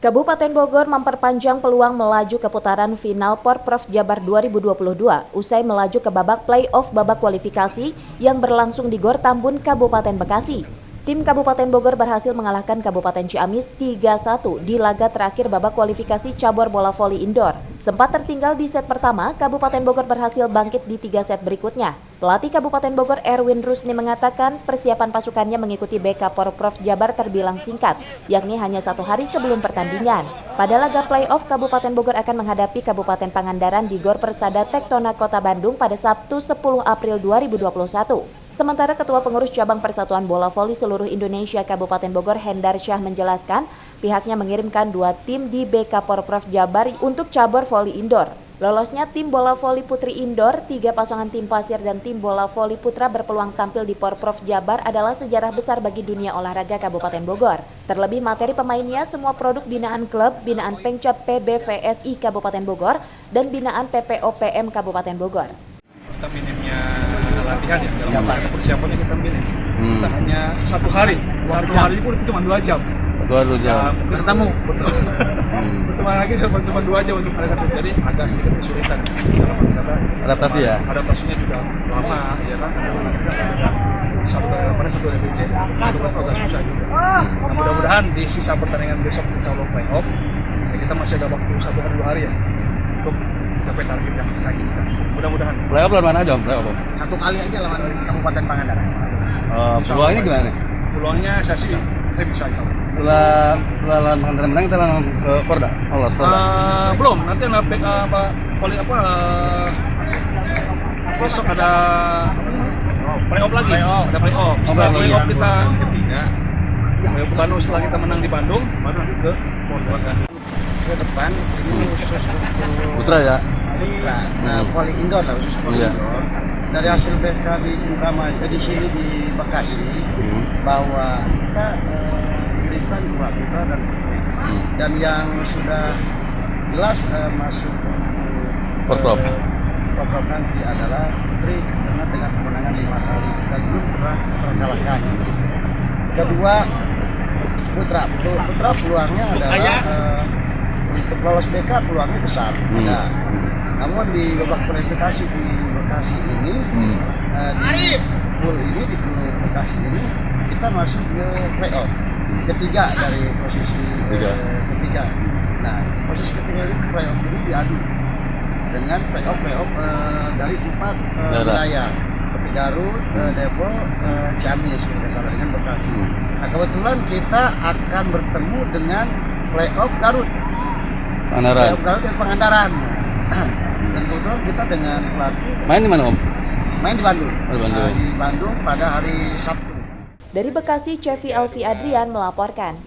Kabupaten Bogor memperpanjang peluang melaju ke putaran final Porprov Jabar 2022 usai melaju ke babak play-off babak kualifikasi yang berlangsung di Gor Tambun, Kabupaten Bekasi. Tim Kabupaten Bogor berhasil mengalahkan Kabupaten Ciamis 3-1 di laga terakhir babak kualifikasi cabur bola voli indoor. Sempat tertinggal di set pertama, Kabupaten Bogor berhasil bangkit di 3 set berikutnya. Pelatih Kabupaten Bogor Erwin Rusni mengatakan persiapan pasukannya mengikuti BK Porprov Jabar terbilang singkat, yakni hanya 1 hari sebelum pertandingan. Pada laga play-off, Kabupaten Bogor akan menghadapi Kabupaten Pangandaran di Gor Persada Tektona Kota Bandung pada Sabtu 10 April 2021. Sementara Ketua Pengurus Cabang Persatuan Bola Voli Seluruh Indonesia Kabupaten Bogor Hendar Syah menjelaskan, pihaknya mengirimkan 2 tim di BK Porprov Jabar untuk cabur voli indoor. Lolosnya tim bola voli putri indoor, 3 pasangan tim pasir dan tim bola voli putra berpeluang tampil di Porprov Jabar adalah sejarah besar bagi dunia olahraga Kabupaten Bogor. Terlebih materi pemainnya semua produk binaan klub, binaan Pengcap PBVSI Kabupaten Bogor, dan binaan PPOPM Kabupaten Bogor. Kita minimnya latihan ya, dalam persiapannya kita minim. Kita hanya 1 hari, 1 hari pun itu cuma 2 jam. 2 jam. Bertemu, betul. Bertemu lagi cuma 2 jam untuk mereka, jadi agak sedikit kesulitan. Dalam Adaptasi ya? Adaptasinya juga lama, ya kan? Pada satu DBC, itu kan agak susah juga. Nah, mudah-mudahan di sisa pertandingan besok insya Allah play-off, kita masih ada waktu 1 hari 2 hari ya untuk capai target yang kita inginkan. Mudah-mudahan. Play-off lawan mana aja, play-off? 1 kali aja lawan Kabupaten Pangandaran. Peluangnya gimana nih? Peluangnya saya bisa insya Allah. Setelah lawan Pangandaran menang, kita langsung ke Porda? Belum, nanti besok ada play-off lagi. Ada play-off. Play-off kita ketiga. Play-off Bandung setelah kita menang di Bandung, baru nanti ke Porda. Ke depan ini khusus untuk Putra ya? putra, voli indoor lah, khusus voli indoor. Dari hasil BK di sini di Bekasi, bahwa kita berikan 2 putra dan putri. Dan yang sudah jelas masuk Porprov nanti adalah putri, karena dengan kemenangan 5 kali dan belum pernah terkalahkan. Kedua putra peluangnya adalah untuk lolos BK peluangnya besar. Nah, namun di babak kualifikasi di Bekasi ini, di pool Bekasi ini kita masuk ke play-off ketiga dari posisi ketiga. Nah, posisi ketiga ini play-off ini diadu dengan play-off dari 4 wilayah seperti Garut, Depok, Ciamis, dengan Bekasi. Nah, kebetulan kita akan bertemu dengan play-off Garut. Pangandaran. Garut dan Pangandaran. Dan kebetulan kita dengan pelatih Main di mana, Om? main di Bandung. Di Bandung Di Bandung pada hari Sabtu. Dari Bekasi, Cevi Alfi Adrian melaporkan.